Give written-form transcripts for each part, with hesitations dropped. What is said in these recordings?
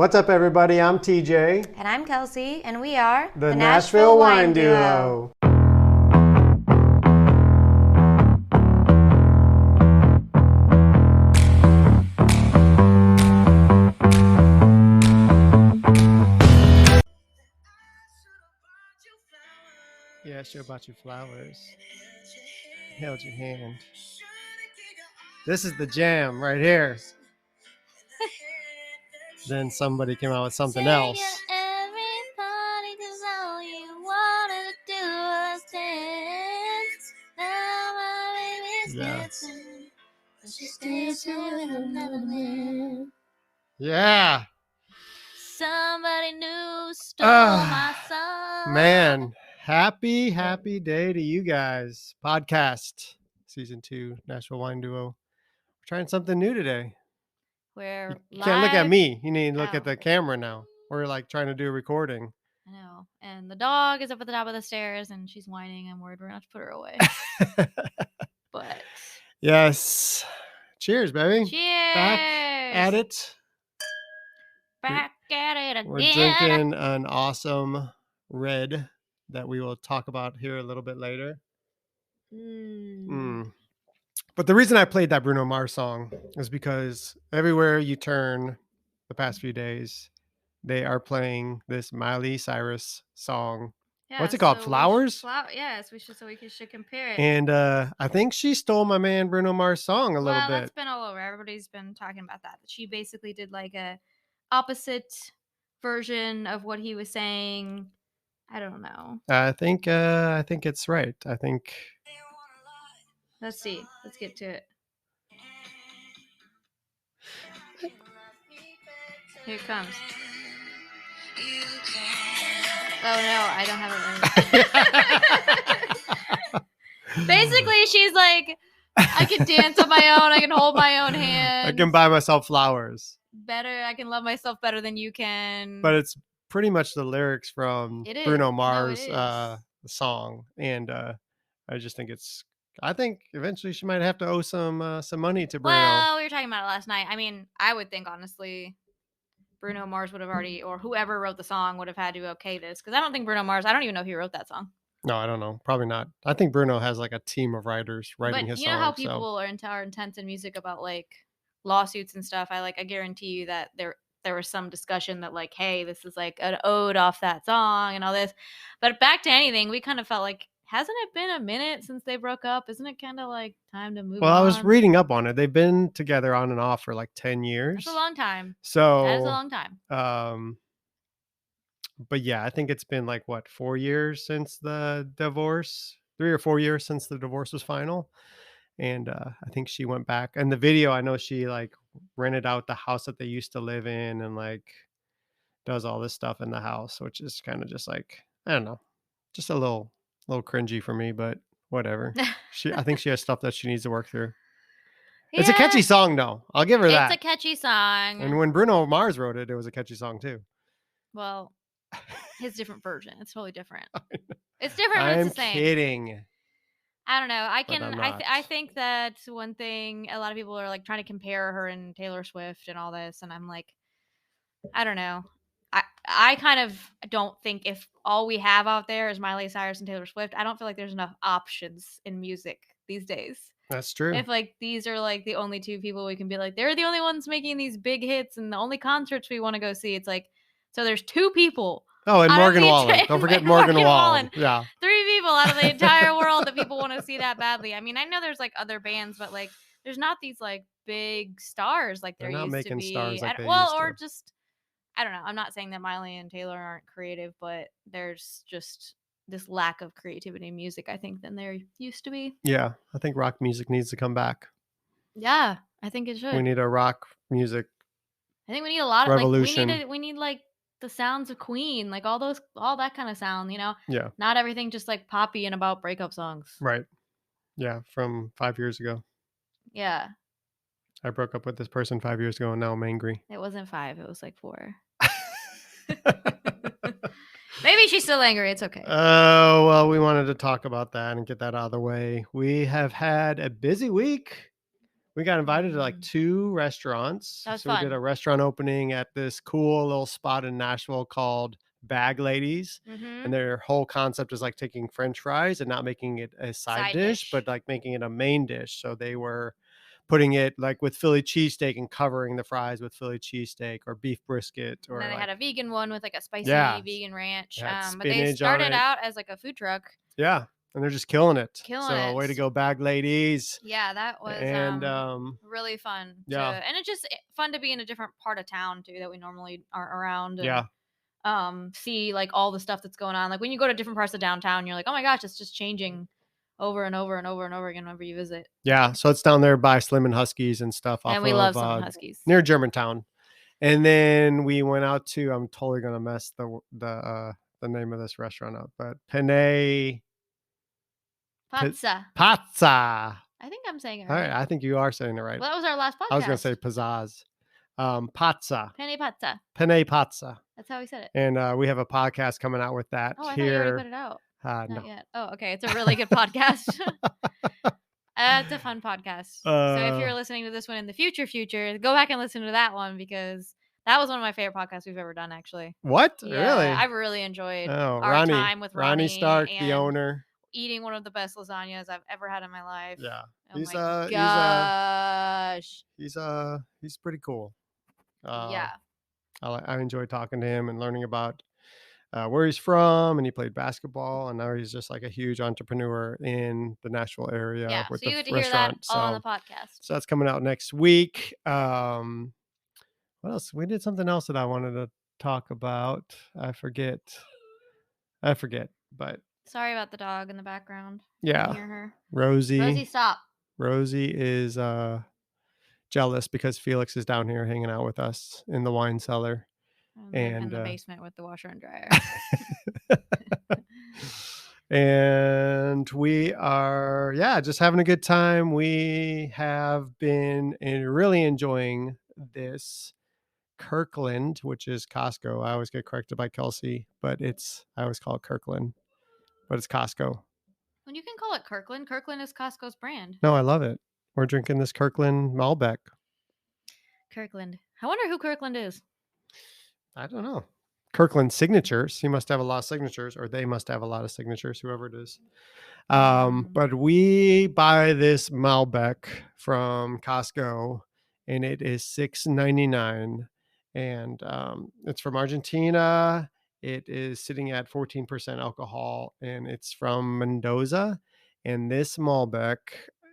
What's up, everybody? I'm TJ. And I'm Kelsey, and we are the Nashville Wine Duo. Yeah, sure bought you flowers. Held your hand. This is the jam right here. Then somebody came out with something else. Everybody, 'cause all you wanna do is dance. Now my baby's dancing, but she's dancing with another man. Yeah. Somebody new stole my song. Man, happy day to you guys. Podcast season 2, Nashville Wine Duo. We're trying something new today. You can't look at me. You need to look at the camera now. We're like trying to do a recording. I know. And the dog is up at the top of the stairs and she's whining. I'm worried we're going to have to put her away. But yes. Cheers, baby. Cheers. Back at it. Back at it again. We're drinking an awesome red that we will talk about here a little bit later. But the reason I played that Bruno Mars song is because everywhere you turn the past few days, they are playing this Miley Cyrus song. Yeah, what's it called? Flowers? Yes, we should compare it. And I think she stole my man Bruno Mars' song a little bit. Well, that's been all over. Everybody's been talking about that. She basically did like a opposite version of what he was saying. I don't know. I think it's right. I think. Let's see. Let's get to it. Here it comes. Oh no, I don't have it right. Basically, she's like, I can dance on my own. I can hold my own hand. I can buy myself flowers. Better. I can love myself better than you can. But it's pretty much the lyrics from Bruno Mars' song, and I just think it's. I think eventually she might have to owe some money to Bruno. Well, we were talking about it last night. I mean, I would think honestly, Bruno Mars would have already, or whoever wrote the song would have had to okay this, because I don't think Bruno Mars. I don't even know if he wrote that song. No, I don't know. Probably not. I think Bruno has like a team of writers writing his songs. But you know how people are intense in music about like lawsuits and stuff. I guarantee you that there was some discussion that like, hey, this is like an ode off that song and all this. But back to anything, we kind of felt like, hasn't it been a minute since they broke up? Isn't it kind of like time to move on? Well, I was reading up on it. They've been together on and off for like 10 years. That's a long time. So that is a long time. But yeah, I think it's been like 4 years since the divorce, 3 or 4 years since the divorce was final. And I think she went back. And the video, I know she like rented out the house that they used to live in and like does all this stuff in the house, which is kind of just like, I don't know, just a little cringy for me, but whatever. I think she has stuff that she needs to work through. Yeah. It's a catchy song though. I'll give her that. It's a catchy song. And when Bruno Mars wrote it, it was a catchy song too. Well, his different version. It's totally different. It's different, but it's the same. I'm kidding. I don't know. I think that one thing, a lot of people are like trying to compare her and Taylor Swift and all this, and I'm like, I don't know. I kind of don't think if all we have out there is Miley Cyrus and Taylor Swift, I don't feel like there's enough options in music these days. That's true. If like these are like the only two people we can be like, they're the only ones making these big hits and the only concerts we want to go see. It's like, so there's 2 people. Oh, and Morgan Wallen. Don't forget Morgan Wallen. Yeah. 3 people out of the entire world that people want to see that badly. I mean, I know there's like other bands, but like there's not these like big stars like there used to be. They're not making stars like they used to. Or just, I don't know. I'm not saying that Miley and Taylor aren't creative, but there's just this lack of creativity in music, I think, than there used to be. Yeah. I think rock music needs to come back. Yeah, I think it should. We need a rock music. I think we need a lot of revolution. Like, we need like the sounds of Queen, like all that kind of sound, you know? Yeah. Not everything just like poppy and about breakup songs. Right. Yeah. From 5 years ago. Yeah. I broke up with this person 5 years ago and now I'm angry. It wasn't 5. It was like 4. Maybe she's still angry. It's okay. Oh, well, we wanted to talk about that and get that out of the way. We have had a busy week. We got invited to like 2 restaurants. That was So we did fun. a restaurant opening at this cool little spot in Nashville called Bag Ladies. And their whole concept is like taking French fries and not making it a side dish, but like making it a main dish. So they were putting it like with Philly cheesesteak and covering the fries with Philly cheesesteak or beef brisket. Or and then they like, had a vegan one with like a spicy vegan ranch. But they spinach on started it. out as like a food truck. Yeah. And they're just killing it. Killing So it. way to go, Bag Ladies. Yeah, that was really fun. And it's just fun to be in a different part of town too that we normally aren't around. And, see like all the stuff that's going on. Like when you go to different parts of downtown, you're like, oh my gosh, it's just changing over and over and over and over again whenever you visit. Yeah, so it's down there by Slim and Huskies and stuff. And we love Slim and Huskies near Germantown. And then we went out to, I'm totally gonna mess the name of this restaurant up, but Penne Pazza. Pazza. I think I'm saying it right. right. All right, I think you are saying it right. Well, that was our last podcast. I was gonna say pizzazz. Pazza. Penne Pazza. Penne Pazza. That's how we said it. And we have a podcast coming out with that. Oh, I here. thought you already put it out. Not no. Yet. Oh, okay. It's a really good podcast. It's a fun podcast. So if you're listening to this one in the future, go back and listen to that one because that was one of my favorite podcasts we've ever done, actually. What? Yeah, really? I really enjoyed our Ronnie, time with Ronnie Stark, the owner. Eating one of the best lasagnas I've ever had in my life. Yeah. Oh gosh. He's pretty cool. Yeah. I enjoy talking to him and learning about where he's from, and he played basketball, and now he's just like a huge entrepreneur in the Nashville area with so you the get to restaurant. Hear that all on the podcast. So that's coming out next week. What else? We did something else that I wanted to talk about. I forget, but sorry about the dog in the background. Yeah. You hear her. Rosie, stop. Rosie is jealous because Felix is down here hanging out with us in the wine cellar. And in the basement with the washer and dryer. And we are, just having a good time. We have been really enjoying this Kirkland, which is Costco. I always get corrected by Kelsey, but I always call it Kirkland, but it's Costco. When you can call it Kirkland, Kirkland is Costco's brand. No, I love it. We're drinking this Kirkland Malbec. Kirkland. I wonder who Kirkland is. I don't know. Kirkland signatures. He must have a lot of signatures, or they must have a lot of signatures, whoever it is. But we buy this Malbec from Costco, and it is $6.99, and it's from Argentina. It is sitting at 14% alcohol, and it's from Mendoza. And this Malbec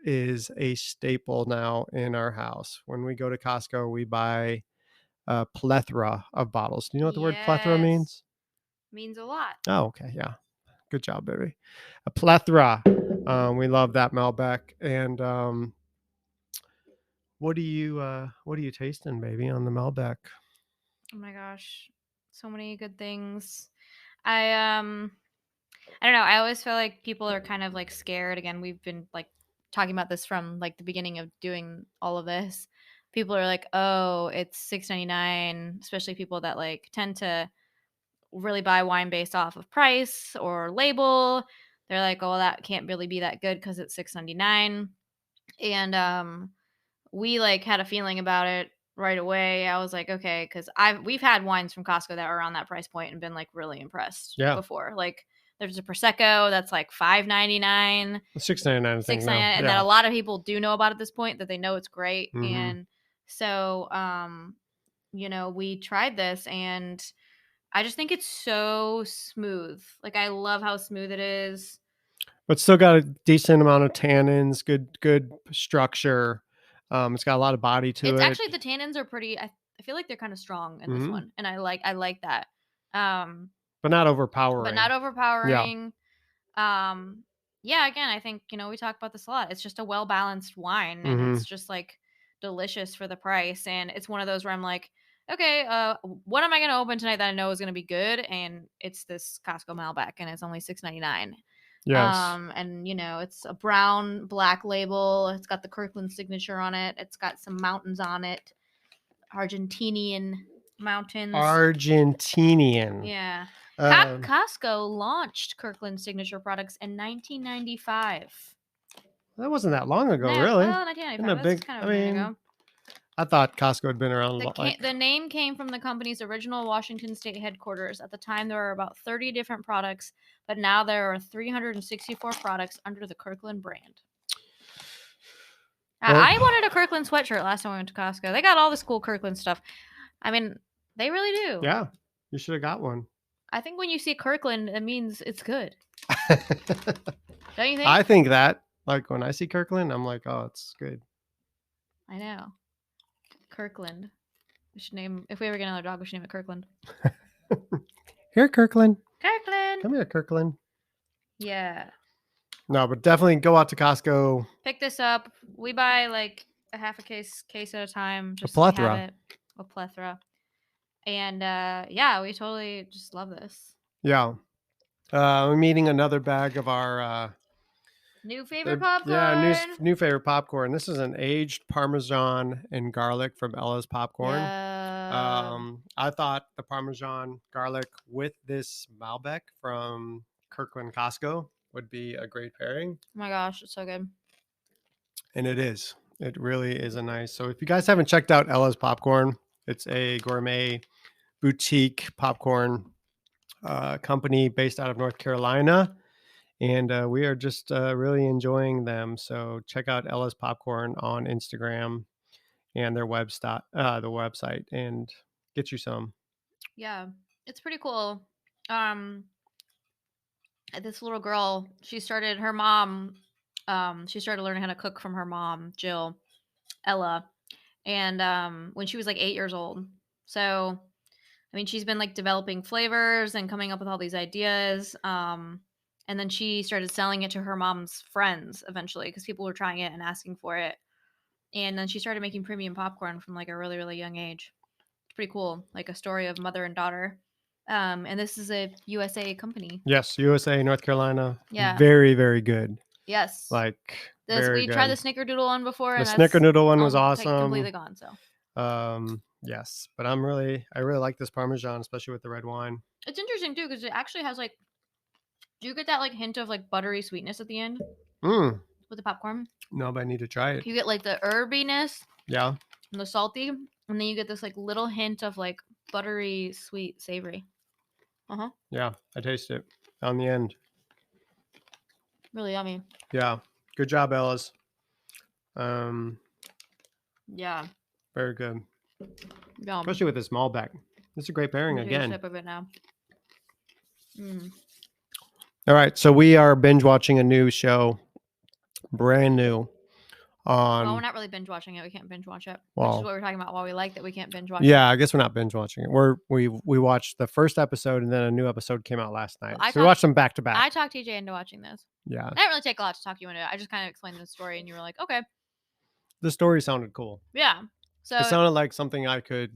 is a staple now in our house. When we go to Costco, we buy a plethora of bottles. Do you know what the word plethora means? Means a lot. Oh, okay. Yeah. Good job, baby. A plethora. We love that Malbec. And what are you tasting, baby, on the Malbec? Oh my gosh. So many good things. I don't know. I always feel like people are kind of like scared. Again, we've been like talking about this from like the beginning of doing all of this. People are like, oh, it's $6.99, especially people that like tend to really buy wine based off of price or label. They're like, oh, that can't really be that good because it's $6.99. And we like had a feeling about it right away. I was like, okay, because we've had wines from Costco that were around that price point and been like really impressed before. Like there's a Prosecco that's like $5.99, $6.99, $6.99, and that a lot of people do know about at this point, that they know it's great. Mm-hmm. And so, we tried this, and I just think it's so smooth. Like I love how smooth it is. But still got a decent amount of tannins, good structure. It's got a lot of body to it. It's actually, the tannins are pretty. I feel like they're kind of strong in this one, and I like that. But not overpowering. Yeah. Again, I think we talk about this a lot. It's just a well balanced wine, and it's just like delicious for the price. And it's one of those where I'm like, okay, what am I going to open tonight that I know is going to be good? And it's this Costco Malbec, and it's only $6.99. Yes. And it's a brown black label. It's got the Kirkland signature on it. It's got some mountains on it. Argentinian mountains. Yeah. Costco launched Kirkland signature products in 1995. That wasn't that long ago, No, really. well, Isn't a 1995. That's big, kind I of a minute mean, ago. I thought Costco had been around The name came from the company's original Washington State headquarters. At the time, there were about 30 different products, but now there are 364 products under the Kirkland brand. Well, I wanted a Kirkland sweatshirt last time we went to Costco. They got all this cool Kirkland stuff. I mean, they really do. Yeah, you should have got one. I think when you see Kirkland, it means it's good. Don't you think? I think that. Like when I see Kirkland, I'm like, oh, it's good. I know. Kirkland. We should name, if we ever get another dog, we should name it Kirkland. Here, Kirkland. Kirkland. Come here, Kirkland. Yeah. No, but definitely go out to Costco. Pick this up. We buy like a half a case at a time. Just A plethora. So we have it. A plethora. And yeah, we totally just love this. Yeah. I'm eating another bag of our new favorite popcorn. Yeah, new favorite popcorn. This is an aged Parmesan and garlic from Ella's Popcorn. Yeah. I thought the Parmesan garlic with this Malbec from Kirkland Costco would be a great pairing. Oh my gosh, it's so good. And it is. It really is a nice. So if you guys haven't checked out Ella's Popcorn, it's a gourmet boutique popcorn company based out of North Carolina. And we are just really enjoying them. So check out Ella's Popcorn on Instagram and their the website, and get you some. Yeah, it's pretty cool. This little girl, she started learning how to cook from her mom, Jill, Ella, and when she was like 8 years old. So, I mean, she's been like developing flavors and coming up with all these ideas. And then she started selling it to her mom's friends eventually because people were trying it and asking for it. And then she started making premium popcorn from like a really, really young age. It's pretty cool, like a story of mother and daughter. And this is a USA company. Yes, USA, North Carolina. Yeah. Very, very good. Yes. Like we tried the Snickerdoodle one before. The Snickerdoodle one was awesome. Completely gone. So. Yes, but I really like this Parmesan, especially with the red wine. It's interesting too because it actually has like. Do you get that like hint of like buttery sweetness at the end? With the popcorn? No, but I need to try it. You get like the herbiness. Yeah. And the salty, and then you get this like little hint of like buttery, sweet, savory. Yeah, I taste it on the end. Really yummy. Yeah, good job, Ellis. Yeah. Very good. Yum. Especially with this Malbec. It's a great pairing again. Sip of it now. All right, so we are binge watching a new show, brand new. Well, we're not really binge watching it. We can't binge watch it. Which is what we're talking about. Why we like that we can't binge watch it. Yeah, I guess we're not binge watching it. We watched the first episode and then a new episode came out last night. So we watched them back to back. I talked TJ into watching this. Yeah. I didn't really take a lot to talk you into it. I just kind of explained the story and you were like, okay. The story sounded cool. Yeah. So it sounded like something I could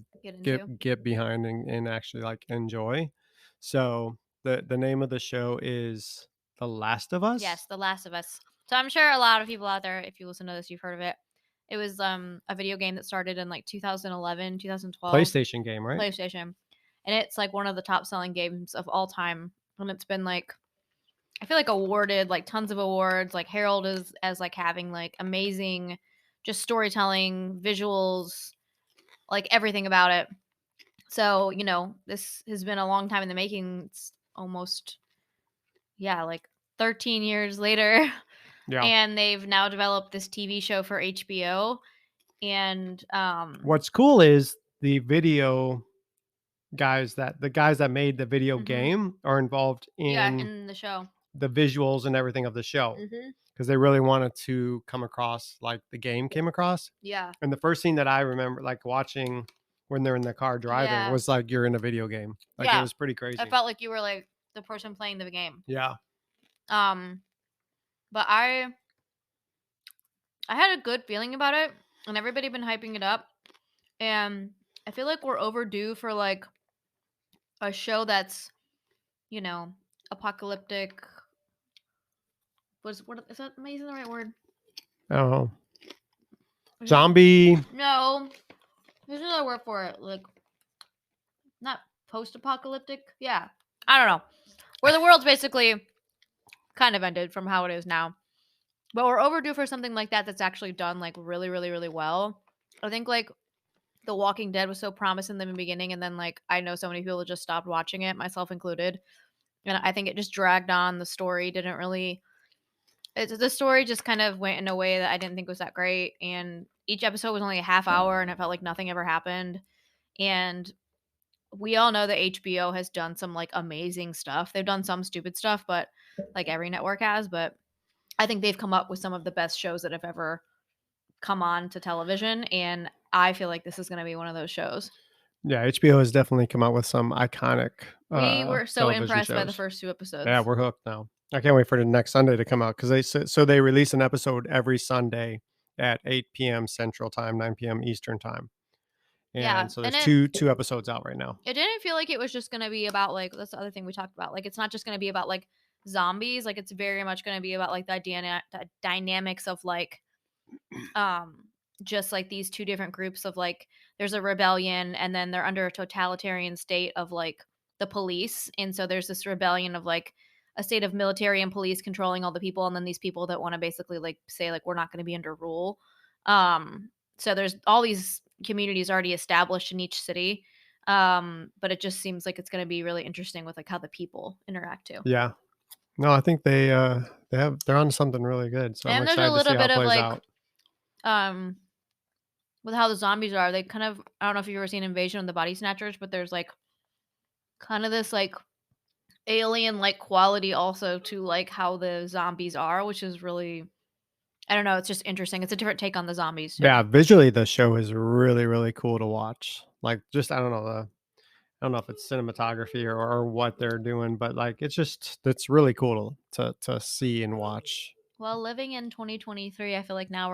get behind and actually like enjoy. So the name of the show is The Last of Us? Yes, The Last of Us. So I'm sure a lot of people out there, if you listen to this, you've heard of it. It was a video game that started in like 2011, 2012. PlayStation game, right? PlayStation. And it's like one of the top selling games of all time. And it's been like, I feel like awarded like tons of awards, like heralded as like having like amazing just storytelling, visuals, like everything about it. So, you know, this has been a long time in the making. It's almost, like 13 years later. Yeah. And they've now developed this TV show for HBO. And what's cool is the guys that made the video game are involved in the show, the visuals and everything of the show, because they really wanted to come across like the game came across. Yeah. And the first scene that I remember like watching when they're in the car driving was like you're in a video game. Like it was pretty crazy. I felt like you were like the person playing the game. Yeah. But I had a good feeling about it, and everybody been hyping it up, and I feel like we're overdue for like a show that's, you know, apocalyptic. What is that? Amazing the right word? Oh. Zombie. No, there's another word for it. Like, not post-apocalyptic. Yeah, I don't know. Where the world's basically kind of ended from how it is now, But we're overdue for something like that that's actually done, like, really, really, really well. I think, like, The Walking Dead was so promising in the beginning, and then, like, I know so many people just stopped watching it, myself included, and I think it just dragged on. The story didn't really the story just kind of went in a way that I didn't think was that great, and each episode was only a half hour, and it felt like nothing ever happened, and we all know that HBO has done some, like, amazing stuff. They've done some stupid stuff, but like every network has, but I think they've come up with some of the best shows that have ever come on to television, and I feel like this is gonna be one of those shows. Yeah, HBO has definitely come out with some iconic We were so television impressed by the shows. first 2 Yeah, episodes. we're hooked now. I can't wait for the next Sunday to come out because they release an episode every Sunday at 8 p.m. Central Time, 9 p.m. Eastern Time, Yeah, and so and there's two episodes out right now. it didn't feel like it was just gonna be about, like, that's the other thing we talked about, like, it's not just gonna be about, like, zombies, like, it's very much gonna be about, like, the dynamics of, like, um, just, like, these 2 different groups of, like, there's a rebellion, and then they're under a totalitarian state of, like, the police, and so there's this rebellion of, like, a state of military and police controlling all the people, and then these people that wanna basically, like, say, like, "We're not gonna be under rule." So there's all these communities already established in each city, but it just seems like it's gonna be really interesting with, like, how the people interact too. Yeah, no, I think they're on something really good. So I'm And there's a excited to see little how it bit of, plays like, out. um with how the zombies are, they kind of, I don't know if you've ever seen Invasion of the Body Snatchers, but there's, like, kind of this, like, alien-like quality also to, like, how the zombies are, which is really, I don't know, it's just interesting. It's a different take on the zombies too. Yeah, visually the show is really really cool to watch. Like just I don't know if it's cinematography or what they're doing, but like it's really cool to see and watch. Well, living in 2023, I feel like now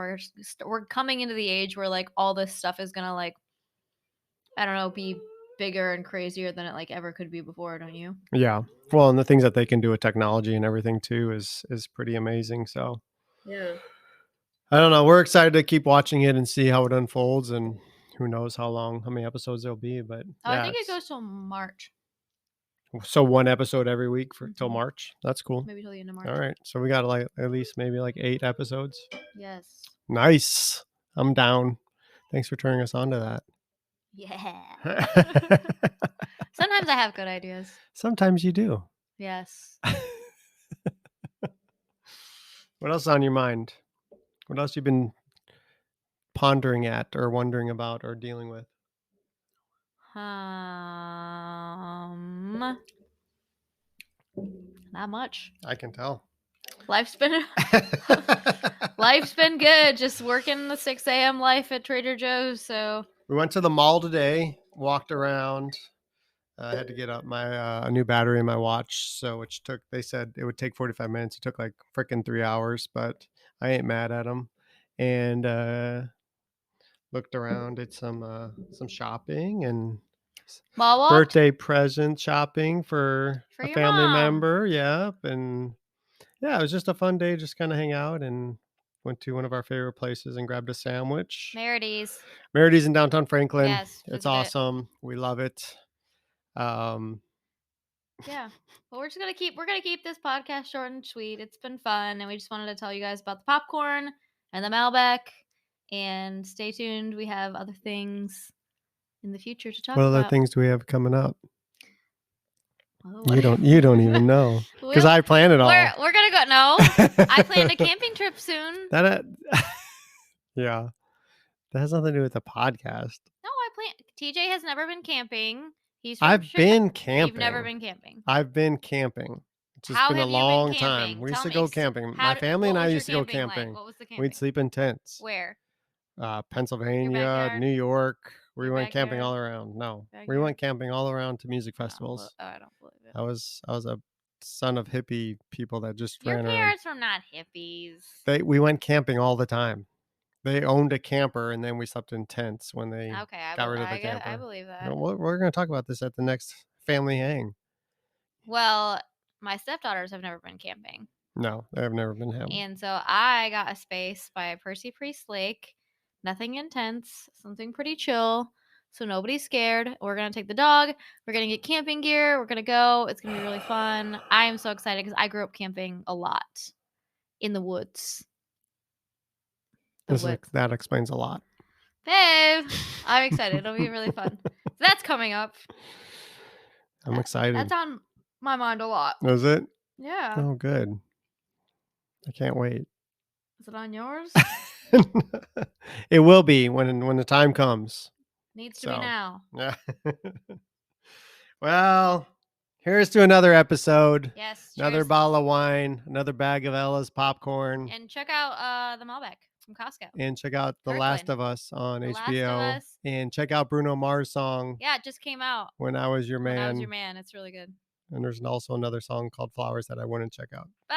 we're coming into the age where, like, all this stuff is gonna, like, I don't know, be bigger and crazier than it, like, ever could be before, don't you? Yeah. Well, and the things that they can do with technology and everything too is pretty amazing. So Yeah. I don't know. We're excited to keep watching it and see how it unfolds, and who knows how many episodes there'll be. But Oh, I yeah, think it it's goes till March. so one episode every week for till Mhm. March. That's cool. Maybe till the end of All March. right. So we got like at least maybe like 8 episodes. Yes. Nice. I'm down. Thanks for turning us on to Yeah. that. Sometimes I have good ideas. Sometimes you do. Yes. What else is on your mind? What else you been pondering at or wondering about or dealing with? Um, not much. I can tell. Life's been life's been good. Just working the 6 a.m. life at Trader Joe's. So We went to the mall today, walked around. I had to get up my a new battery in my watch, so which took they said it would take 45 minutes. It took like freaking 3 hours, but I ain't mad at them. And looked around, did some shopping and mall walked birthday present shopping for for a your family mom. member. Yep, and yeah, it was just a fun day, just kind of hang out and went to one of our favorite places and grabbed a sandwich. Merides. Merides in downtown Franklin. Yes, It's visit it. awesome. We love it. Um, Yeah. Well, we're gonna keep this podcast short and sweet. It's been fun, and we just wanted to tell you guys about the popcorn and the Malbec. And stay tuned. We have other things in the future to what talk other about. things do we have coming up? Oh, You don't even know because I plan it all. We're gonna go. No, I planned a camping trip soon. That yeah, that has nothing to do with the podcast. No, I plan. TJ has never been camping. He's from I've Chicago. been You've never camping. been camping. I've been camping. It's just How been a have you been long time. camping? We used Tell to me. go camping. My family and What I was your used to go camping like? camping. What was the camping? We'd sleep in tents. Where? Your Pennsylvania, backyard? New York. We Your went camping backyard? all around. No, we Backyard? went camping all around to music festivals. I don't believe it. I was a son of hippie people that just Your ran around. parents were not hippies. We went camping all the time. They owned a camper, and then we slept in tents when they Okay, got rid of the I camper. believe that. No, we're going to talk about this at the next family hang. Well, my stepdaughters have never been camping. No, I've never been camping. And so I got a space by Percy Priest Lake. Nothing intense, something pretty chill. So nobody's scared. We're going to take the dog. We're going to get camping gear. We're going to go. It's going to be really fun. I am so excited because I grew up camping a lot in the woods. That explains a lot. Babe, I'm excited. It'll be really fun. So that's coming up. I'm excited. That's on my mind a lot. Is it? Yeah. Oh, good. I can't wait. Is it on yours? It will be when the time comes. Needs to be now. Yeah. Well, here's to another episode. Yes. Another bottle of wine, another bag of Ella's popcorn. And check out the Malbec from Costco. And check out The Last of Us on HBO. And check out Bruno Mars song. Yeah, it just came out. When I Was Your Man. When I Was Your Man. It's really good. And there's also another song called Flowers that I want to check out. Bye.